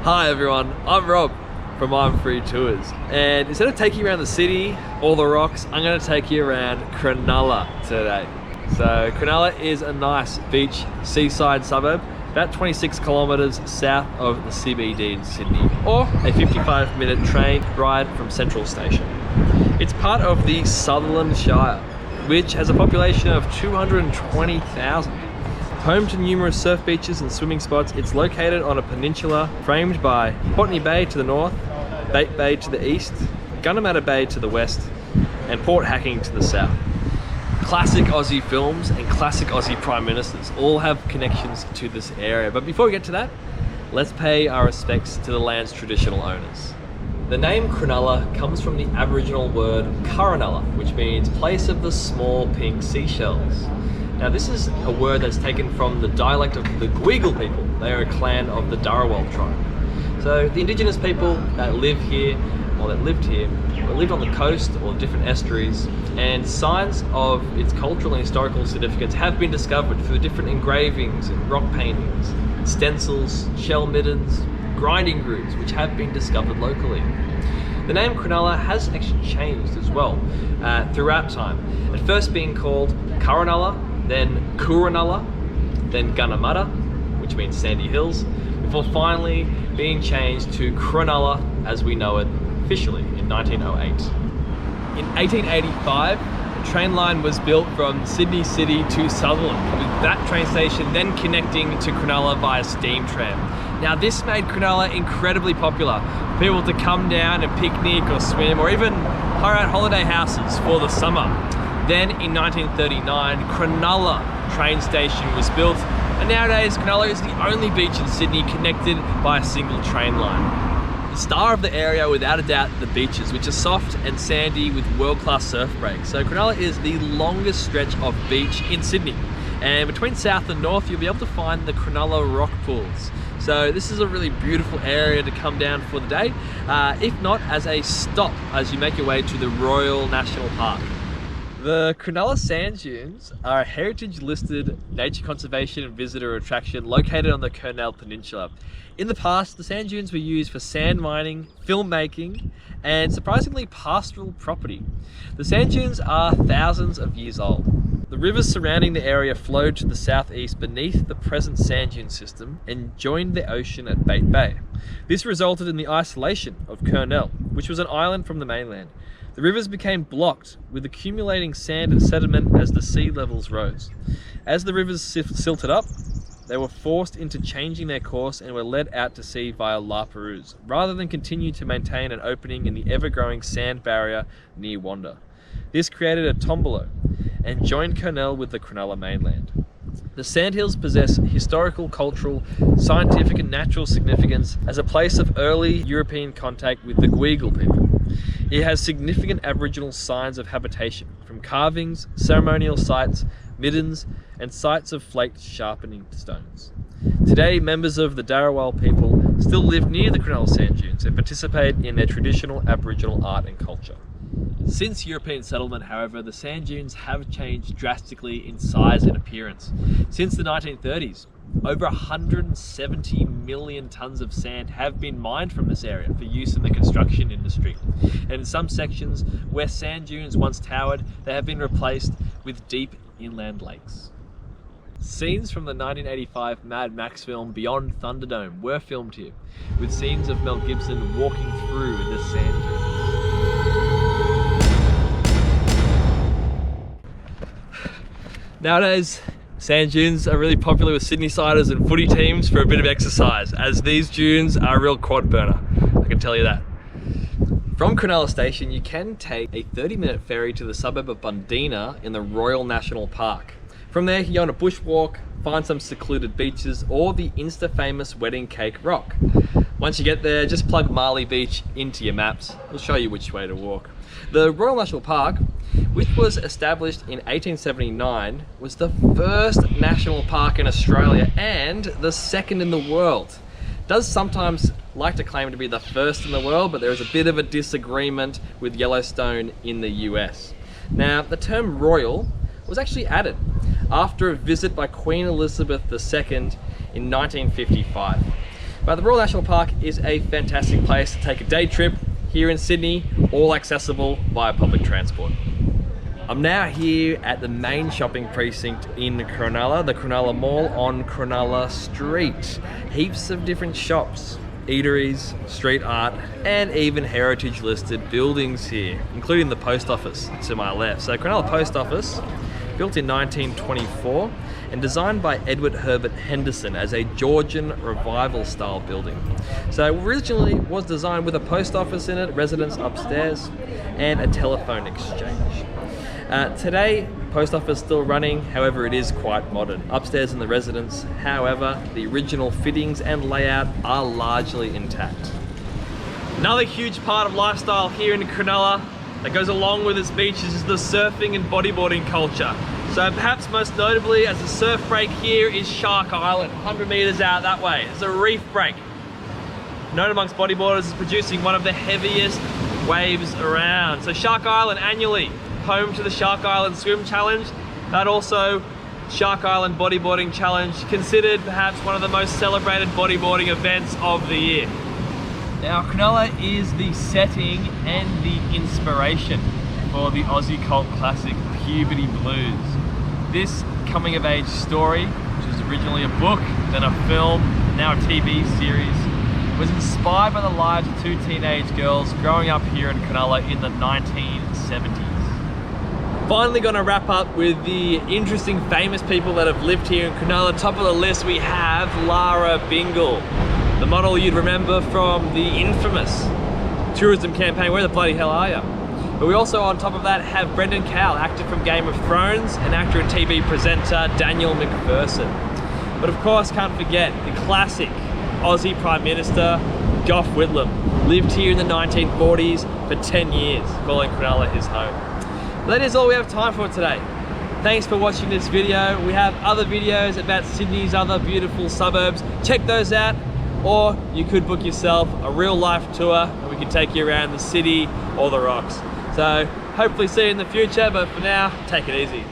Hi everyone, I'm Rob from I'm Free Tours, and instead of taking you around the city or the rocks, I'm going to take you around Cronulla today. So Cronulla is a nice beach seaside suburb about 26 kilometres south of the CBD in Sydney, or a 55-minute train ride from Central Station. It's part of the Sutherland Shire, which has a population of 220,000. Home to numerous surf beaches and swimming spots, it's located on a peninsula framed by Botany Bay to the north, Bait Bay to the east, Gunnamatta Bay to the west, and Port Hacking to the south. Classic Aussie films and classic Aussie Prime Ministers all have connections to this area. But before we get to that, let's pay our respects to the land's traditional owners. The name Cronulla comes from the Aboriginal word Kurranulla, which means place of the small pink seashells. Now this is a word that's taken from the dialect of the Gough people. They are a clan of the Darawal tribe. So the indigenous people that live here, or that lived here, lived on the coast or different estuaries, and signs of its cultural and historical significance have been discovered through different engravings and rock paintings, stencils, shell middens, grinding grooves, which have been discovered locally. The name Cronulla has actually changed as well throughout time, at first being called Kurranulla, then Kurranulla, then Gunnamatta, which means sandy hills, before finally being changed to Cronulla as we know it officially in 1908. In 1885, a train line was built from Sydney City to Sutherland, with that train station then connecting to Cronulla via steam tram. Now this made Cronulla incredibly popular for people to come down and picnic or swim or even hire out holiday houses for the summer. Then in 1939, Cronulla train station was built, and nowadays Cronulla is the only beach in Sydney connected by a single train line. The star of the area, without a doubt, the beaches, which are soft and sandy with world-class surf breaks. So Cronulla is the longest stretch of beach in Sydney, and between south and north you'll be able to find the Cronulla rock pools. So this is a really beautiful area to come down for the day, if not as a stop as you make your way to the Royal National Park. The Cronulla Sand Dunes are a heritage-listed nature conservation and visitor attraction located on the Cronulla Peninsula. In the past, the sand dunes were used for sand mining, filmmaking, and surprisingly pastoral property. The sand dunes are thousands of years old. The rivers surrounding the area flowed to the southeast beneath the present sand dune system and joined the ocean at Bait Bay. This resulted in the isolation of Cronulla, which was an island from the mainland. The rivers became blocked with accumulating sand and sediment as the sea levels rose. As the rivers silted up, they were forced into changing their course and were led out to sea via La Perouse, rather than continue to maintain an opening in the ever-growing sand barrier near Wanda. This created a tombolo and joined Cronulla with the Cronulla mainland. The sandhills possess historical, cultural, scientific and natural significance as a place of early European contact with the Gough people. It has significant Aboriginal signs of habitation, from carvings, ceremonial sites, middens, and sites of flaked sharpening stones. Today, members of the Darawal people still live near the Cronulla sand dunes and participate in their traditional Aboriginal art and culture. Since European settlement, however, the sand dunes have changed drastically in size and appearance. Since the 1930s, over 170 million tonnes of sand have been mined from this area for use in the construction industry. And in some sections where sand dunes once towered, they have been replaced with deep inland lakes. Scenes from the 1985 Mad Max film Beyond Thunderdome were filmed here, with scenes of Mel Gibson walking through the sand dunes. Nowadays, sand dunes are really popular with Sydney-siders and footy teams for a bit of exercise, as these dunes are a real quad burner, I can tell you that. From Cronulla Station, you can take a 30-minute ferry to the suburb of Bundeena in the Royal National Park. From there, you can go on a bushwalk, find some secluded beaches, or the Insta-famous Wedding Cake Rock. Once you get there, just plug Marley Beach into your maps. It'll show you which way to walk. The Royal National Park, which was established in 1879, was the first national park in Australia and the second in the world. It does sometimes like to claim to be the first in the world, but there is a bit of a disagreement with Yellowstone in the US. Now, the term royal was actually added after a visit by Queen Elizabeth II in 1955. But the Royal National Park is a fantastic place to take a day trip here in Sydney, all accessible via public transport. I'm now here at the main shopping precinct in Cronulla, the Cronulla Mall on Cronulla Street. Heaps of different shops, eateries, street art, and even heritage listed buildings here, including the post office to my left. So Cronulla Post Office, built in 1924 and designed by Edward Herbert Henderson as a Georgian revival style building. So originally was designed with a post office in it, residence upstairs, and a telephone exchange. Today, post office still running, however it is quite modern. Upstairs in the residence, however, the original fittings and layout are largely intact. Another huge part of lifestyle here in Cronulla that goes along with its beaches is the surfing and bodyboarding culture. So perhaps most notably as a surf break here is Shark Island, 100 meters out that way. It's a reef break. Known amongst bodyboarders as producing one of the heaviest waves around. So Shark Island annually home to the Shark Island Swim Challenge, but also Shark Island Bodyboarding Challenge, considered perhaps one of the most celebrated bodyboarding events of the year. Now Cronulla is the setting and the inspiration for the Aussie cult classic Puberty Blues. This coming of age story, which was originally a book, then a film, now a TV series, was inspired by the lives of two teenage girls growing up here in Cronulla in the 1970s. Finally gonna wrap up with the interesting famous people that have lived here in Cronulla. Top of the list we have Lara Bingle, the model you'd remember from the infamous tourism campaign, Where the Bloody Hell Are Ya? But we also on top of that have Brendan Cowell, actor from Game of Thrones and actor and TV presenter Daniel McPherson. But of course can't forget the classic Aussie Prime Minister Gough Whitlam. Lived here in the 1940s for 10 years, calling Cronulla his home. That is all we have time for today. Thanks for watching this video. We have other videos about Sydney's other beautiful suburbs. Check those out, or you could book yourself a real life tour and we can take you around the city or the rocks. So hopefully see you in the future, but for now, take it easy.